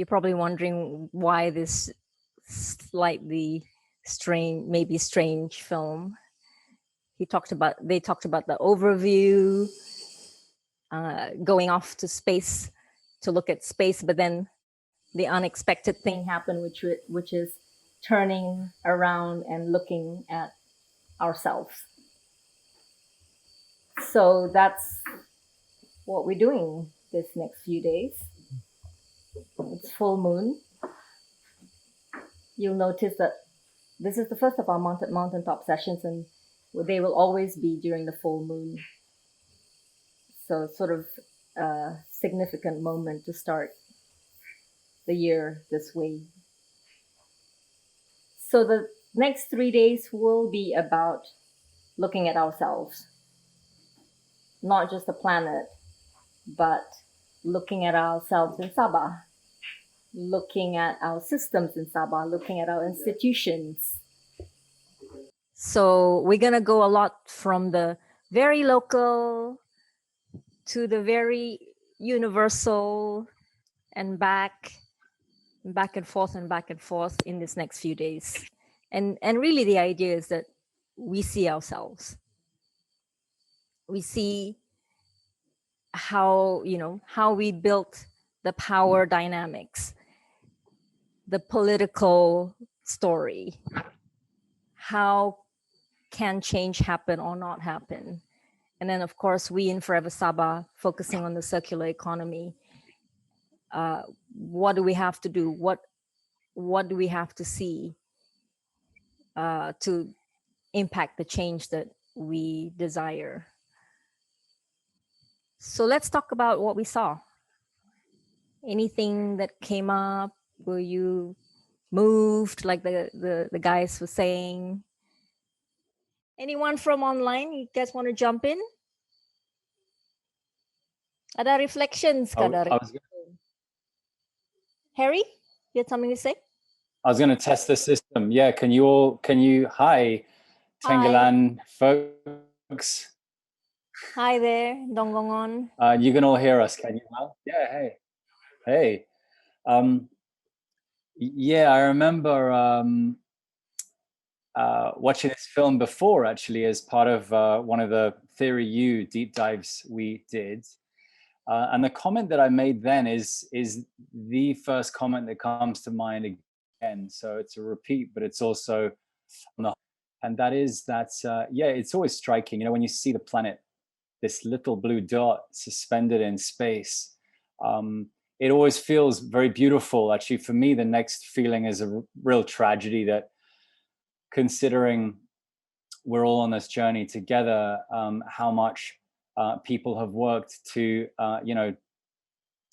You're probably wondering why this slightly strange, maybe strange film. They talked about the overview, going off to space to look at space, but then the unexpected thing happened, which is turning around and looking at ourselves. So that's what we're doing this next few days. It's full moon. You'll notice that this is the first of our mountaintop sessions, and they will always be during the full moon. So it's sort of a significant moment to start the year this way. So the next 3 days will be about looking at ourselves, not just the planet, but looking at ourselves in Sabah, looking at our systems in Sabah, looking at our institutions. So we're going to go a lot from the very local to the very universal, and back and forth in this next few days. And really the idea is that we see ourselves. We see how we built the power dynamics, the political story, how can change happen or not happen. And then, of course, we in Forever Sabah, focusing on the circular economy. What do we have to do? What do we have to see to impact the change that we desire? So let's talk about what we saw. Anything that came up? Were you moved, like the guys were saying? Anyone from online? You guys want to jump in? Ada reflections, Harry, you had something to say? I was going to test the system. Yeah, hi, Tenggelan folks. Hi there, Donggongon. You can all hear us, can you now? Yeah, hey. Yeah, I remember watching this film before, actually, as part of one of the Theory U deep dives we did. And the comment that I made then is the first comment that comes to mind again. So it's a repeat, but it's also and that is that, yeah, it's always striking, when you see the planet, this little blue dot suspended in space, it always feels very beautiful. Actually, for me, the next feeling is a real tragedy that, considering we're all on this journey together, how much people have worked to,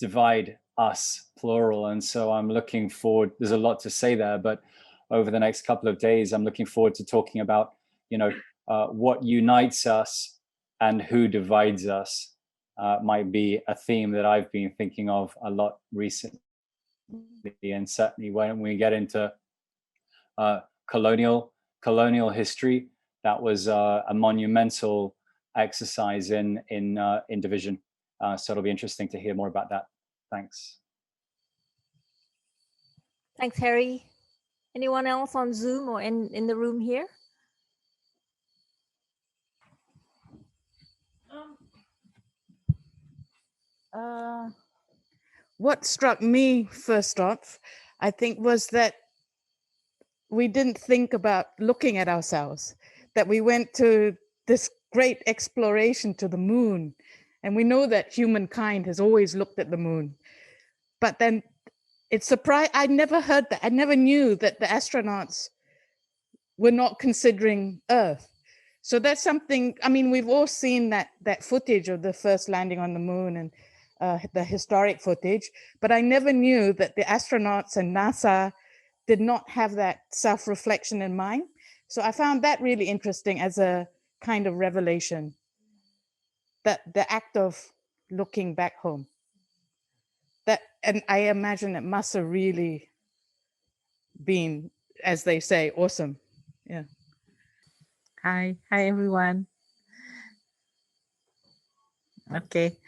divide us, plural. And so I'm looking forward, there's a lot to say there, but over the next couple of days, I'm looking forward to talking about, what unites us and who divides us. Might be a theme that I've been thinking of a lot recently. And certainly when we get into colonial history, that was a monumental exercise in division. So it'll be interesting to hear more about that. Thanks. Thanks, Harry. Anyone else on Zoom or in the room here? What struck me first off, I think, was that we didn't think about looking at ourselves, that we went to this great exploration to the moon. And we know that humankind has always looked at the moon. But then it's surprised, I never heard that. I never knew that the astronauts were not considering Earth. So that's something, we've all seen that footage of the first landing on the moon and the historic footage, but I never knew that the astronauts and NASA did not have that self-reflection in mind. So I found that really interesting as a kind of revelation, that the act of looking back home. And I imagine it must have really been, as they say, awesome. Yeah. Hi everyone. Okay.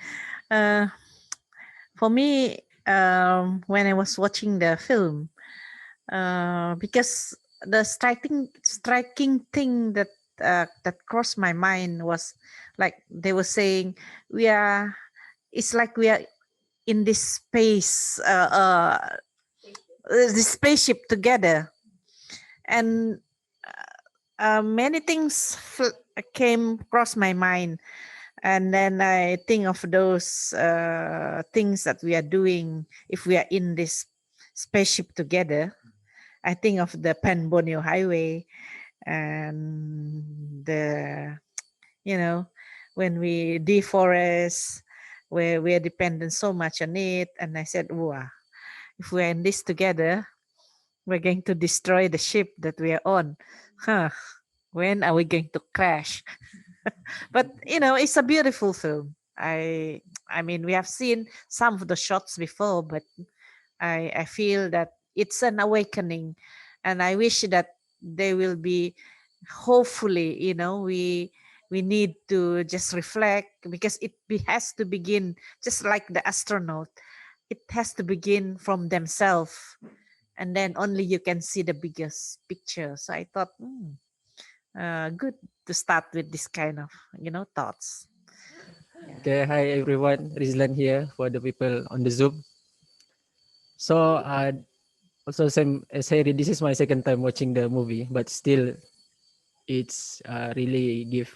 For me, when I was watching the film, because the striking thing that crossed my mind was like they were saying it's like we are in this space, this spaceship together, and many things came across my mind, and then I think of those things that we are doing if we are in this spaceship together. I think of the Pan Borneo Highway and the, when we deforest, where we are dependent so much on it. And I said, wow, if we're in this together, we're going to destroy the ship that we are on. Huh? When are we going to crash? But it's a beautiful film. I mean, we have seen some of the shots before, but I feel that it's an awakening, and I wish that they will be. Hopefully, we need to just reflect, because has to begin just like the astronaut. It has to begin from themselves, and then only you can see the biggest picture. So I thought, good to start with this kind of thoughts. Okay, hi everyone. Rizlan here for the people on the Zoom. So, also same as Harry, this is my second time watching the movie, but still, it's really give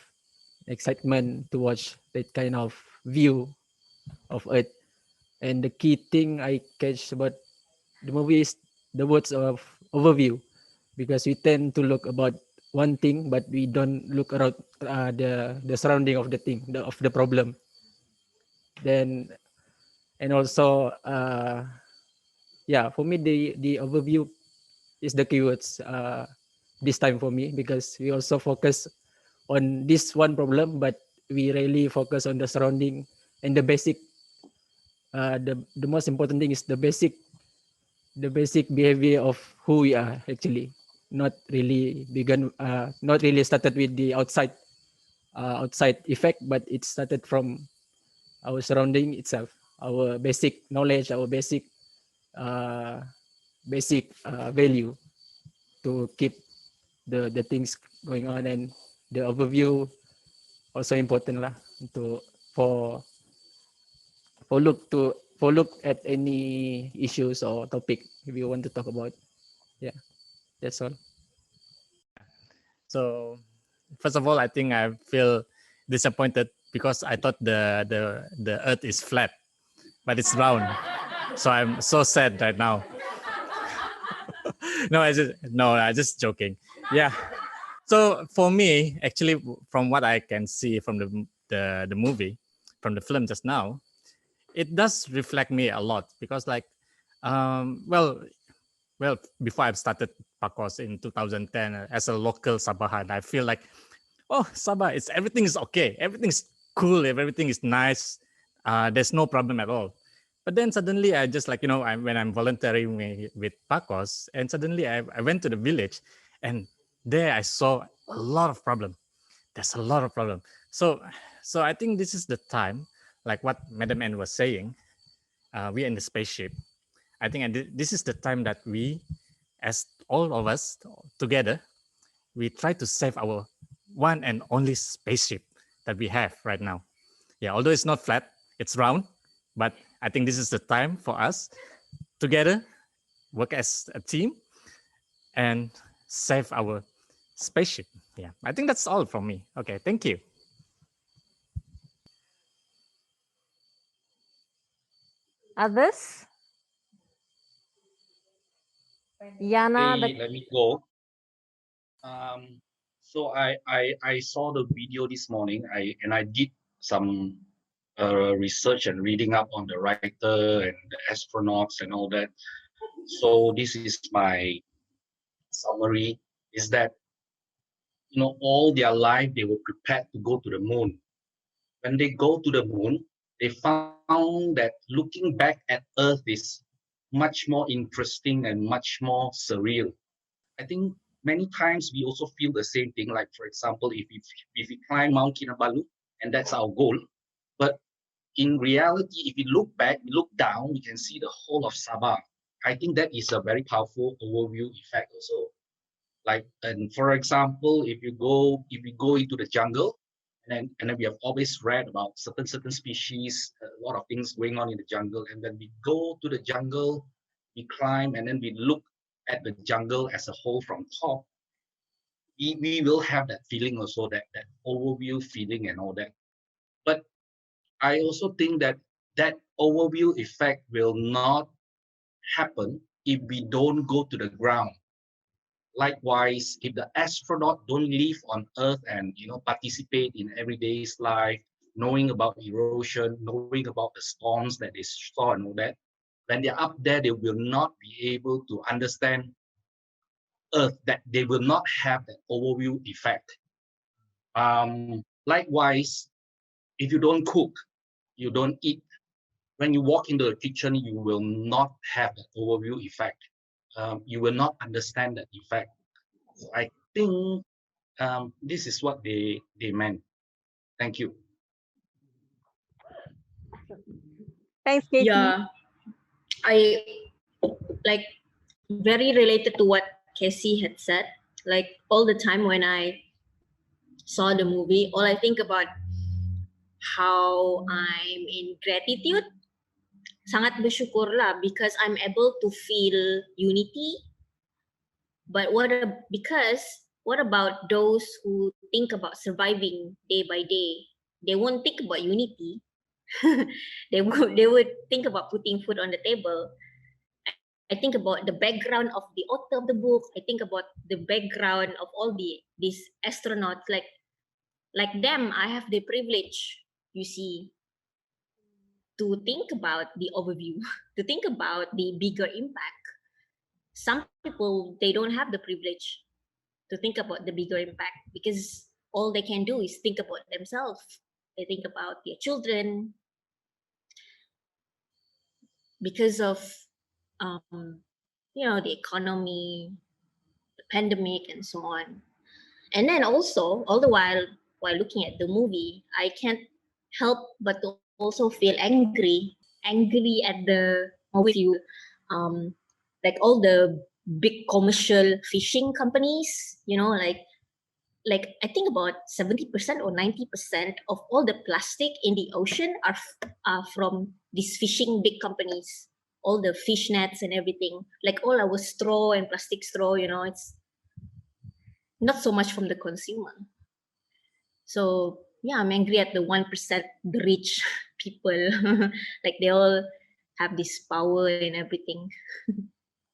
excitement to watch that kind of view of Earth. And the key thing I catch about the movie is the words of overview, because we tend to look about one thing, but we don't look around the surrounding of the thing, of the problem. Then, and also, yeah, for me the overview is the keywords this time for me, because we also focus on this one problem, but we really focus on the surrounding and the basic. The most important thing is the basic behavior of who we are actually. Not really started with the outside effect, but it started from our surrounding itself, our basic knowledge, our uh, basic value to keep the things going on. And the overview also important lah to for for look at any issues or topic if you want to talk about. Yeah, that's all. So first of all, I think I feel disappointed because I thought the earth is flat, but it's round. So I'm so sad right now. I'm just joking. Yeah. So for me, actually, from what I can see from the movie, from the film just now, it does reflect me a lot, because like, well, before I started Pakos in 2010 as a local Sabahan, I feel like, oh, Sabah, everything is okay, everything's cool, everything is nice, there's no problem at all. But then suddenly I just like, when I'm volunteering with Pakos, and suddenly I went to the village, and there I saw a lot of problem. There's a lot of problem. So I think this is the time, like what Madam N was saying, we're in the spaceship. I think this is the time that we, as all of us together, we try to save our one and only spaceship that we have right now. Yeah, although it's not flat, it's round, but I think this is the time for us together, work as a team, and save our spaceship. Yeah, I think that's all from me. Okay, thank you. Others? Yana, Hey, let me go. So I saw the video this morning. I did some research and reading up on the writer and the astronauts and all that. So this is my summary: is that all their life they were prepared to go to the moon. When they go to the moon, they found that looking back at Earth is much more interesting and much more surreal. I think many times we also feel the same thing. Like, for example, if we climb Mount Kinabalu, and that's our goal, but in reality, if we look back, we look down, we can see the whole of Sabah. I think that is a very powerful overview effect also. Like, and for example, if we go into the jungle, and then we have always read about certain species, a lot of things going on in the jungle, and then we go to the jungle, we climb, and then we look at the jungle as a whole from top. We will have that feeling also, that overview feeling and all that. But I also think that that overview effect will not happen if we don't go to the ground. Likewise, if the astronaut don't live on Earth and participate in everyday's life, knowing about erosion, knowing about the storms that they saw and all that, when they're up there, they will not be able to understand Earth. That they will not have that overview effect. Likewise, if you don't cook, you don't eat. When you walk into the kitchen, you will not have that overview effect. You will not understand that effect. So I think this is what they meant. Thank you. Thanks, Casey. Yeah, I like very related to what Casey had said. Like all the time when I saw the movie, all I think about how I'm in gratitude. Sangat bersyukur lah because I'm able to feel unity. But what about those who think about surviving day by day? They won't think about unity. they would think about putting food on the table. I think about the background of the author of the book. I think about the background of all these astronauts. Like them, I have the privilege, you see, to think about the overview, to think about the bigger impact. Some people, they don't have the privilege to think about the bigger impact because all they can do is think about themselves. They think about their children because of the economy, the pandemic, and so on. And then also, all the while looking at the movie, I can't help but to also feel angry at the movie. Like all the big commercial fishing companies, like I think about 70% or 90% of all the plastic in the ocean are from these fishing big companies. All the fish nets and everything, like all our straw and plastic straw, it's not so much from the consumer. So yeah, I'm angry at the 1%, the rich people. Like they all have this power and everything.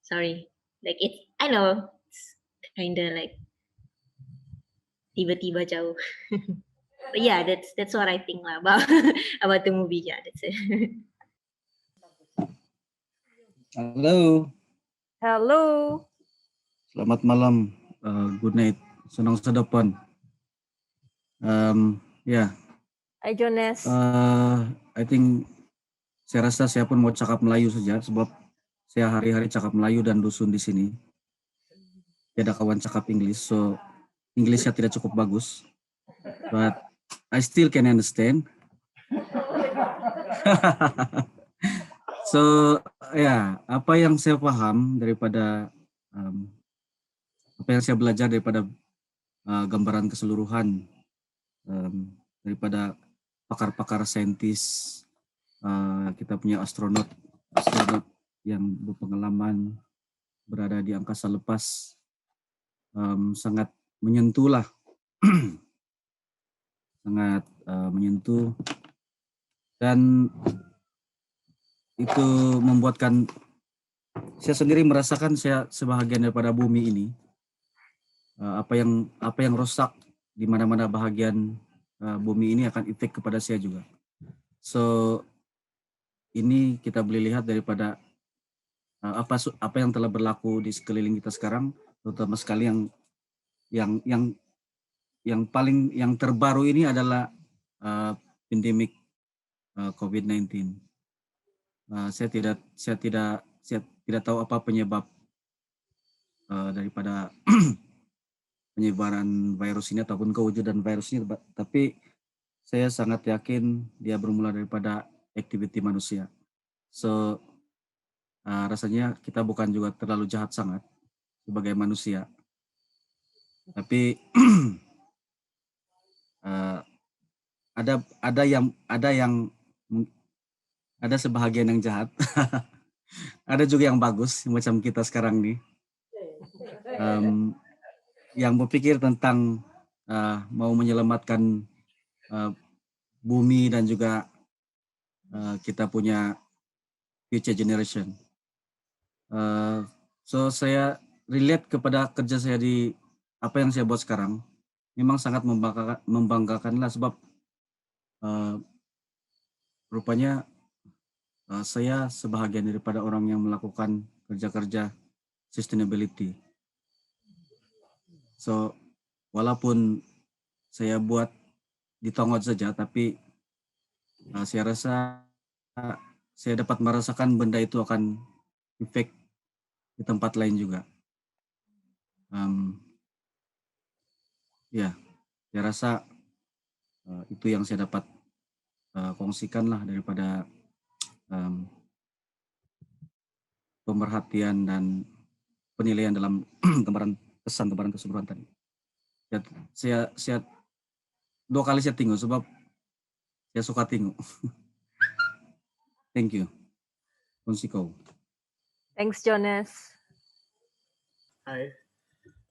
Sorry, like I know it's kind of like tiba-tiba jauh. But yeah, that's what I think about about the movie. Yeah, that's it. Halo, Hello. selamat malam. Good night. Senang sedepan. Yeah, Hi, Jonas. I think saya rasa saya pun mau cakap Melayu saja sebab saya hari-hari cakap Melayu dan dusun di sini. Tidak ada kawan cakap English, so English-nya tidak cukup bagus. But I still can understand. So ya, apa yang saya paham daripada apa yang saya belajar daripada gambaran keseluruhan daripada pakar-pakar saintis, kita punya astronot yang berpengalaman berada di angkasa lepas, sangat menyentuh lah. Sangat menyentuh, dan itu membuatkan saya sendiri merasakan saya sebahagian daripada bumi ini. Apa yang rosak di mana-mana bahagian bumi ini akan efek kepada saya juga. So ini kita boleh lihat daripada apa yang telah berlaku di sekeliling kita sekarang, terutama sekali yang terbaru ini adalah pandemik COVID-19. Saya tidak tahu apa penyebab daripada penyebaran virus ini ataupun kewujudan virus ini, tapi saya sangat yakin dia bermula daripada activity manusia. So rasanya kita bukan juga terlalu jahat sangat sebagai manusia, tapi ada sebahagian yang jahat, ada juga yang bagus macam kita sekarang nih, yang berpikir tentang mau menyelamatkan bumi dan juga kita punya future generation. So saya relate kepada kerja saya di apa yang saya buat sekarang. Memang sangat membanggakan lah, sebab rupanya saya sebahagian daripada orang yang melakukan kerja-kerja sustainability. So walaupun saya buat di Tongot saja, tapi saya rasa saya dapat merasakan benda itu akan efek di tempat lain juga. Ya, saya rasa itu yang saya dapat kongsikan lah daripada pemerhatian dan penilaian dalam pesan gambaran keseluruhan tadi. Saya 2 kali saya tengok sebab saya suka tengok. Thank you. Konsiko. Thanks, Jonas. Hi,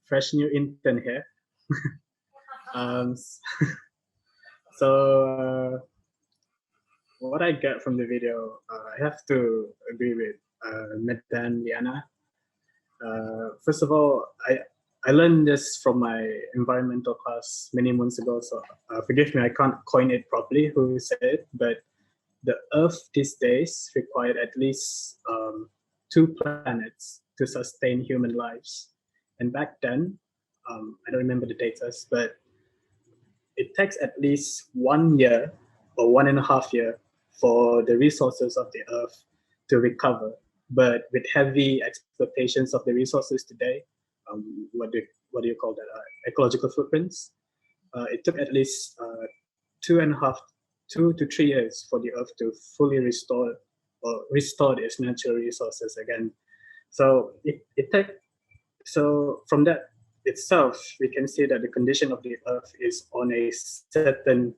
fresh new intern here. So what I get from the video, I have to agree with Medan Liana. First of all, I learned this from my environmental class many months ago, so forgive me, I can't coin it properly who said it, but the Earth these days required at least 2 planets to sustain human lives. And back then, I don't remember the dates, but it takes at least 1 year or 1.5 years for the resources of the Earth to recover. But with heavy exploitations of the resources today, what do you call that? Ecological footprints. It took at least 2 to 3 years for the Earth to fully restore its natural resources again. So so from that itself, we can see that the condition of the Earth is on a certain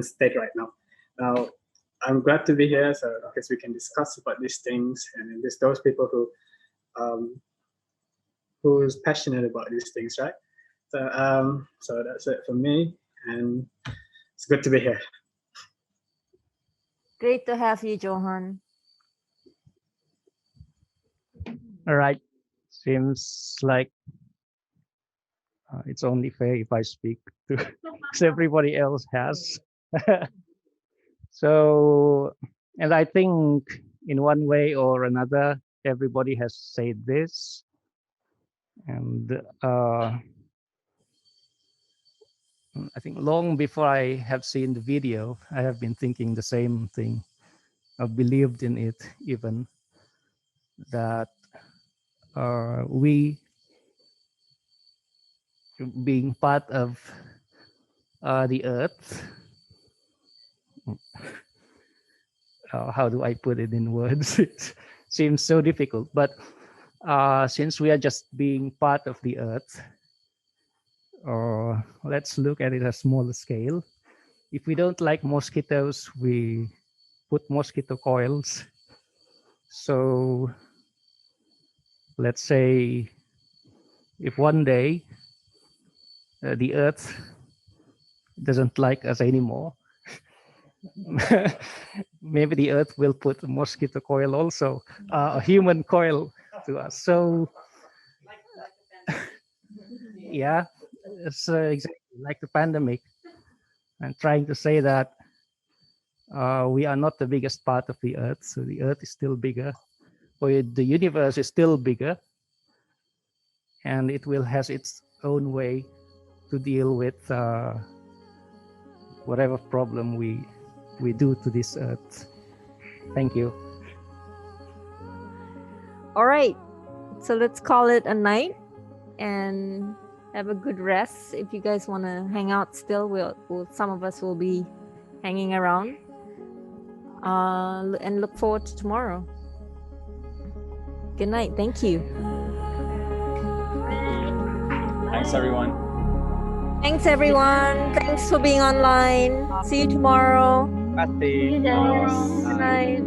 state right now. Now, I'm glad to be here, so I guess we can discuss about these things, and there's those people who's passionate about these things, right? So that's it for me, and it's good to be here. Great to have you, Johan. All right. Seems like it's only fair if I speak to because everybody else has. So, and I think in one way or another, everybody has said this. And I think long before I have seen the video, I have been thinking the same thing. I've believed in it even, that we being part of the earth, how do I put it in words? It seems so difficult, but since we are just being part of the earth, let's look at it at a smaller scale. If we don't like mosquitoes, we put mosquito coils. So let's say if one day the earth doesn't like us anymore, maybe the earth will put a mosquito coil also, a human coil to us. So yeah, it's exactly like the pandemic. I'm trying to say that we are not the biggest part of the earth, so the earth is still bigger, or the universe is still bigger, and it will has its own way to deal with whatever problem we do to this earth. Thank you. All right, so let's call it a night and have a good rest. If you guys want to hang out still, we'll some of us will be hanging around. and look forward to tomorrow. Good night. Thank you. Thanks, everyone. Thanks, everyone. Thanks for being online. See you tomorrow. Pasti. Good night.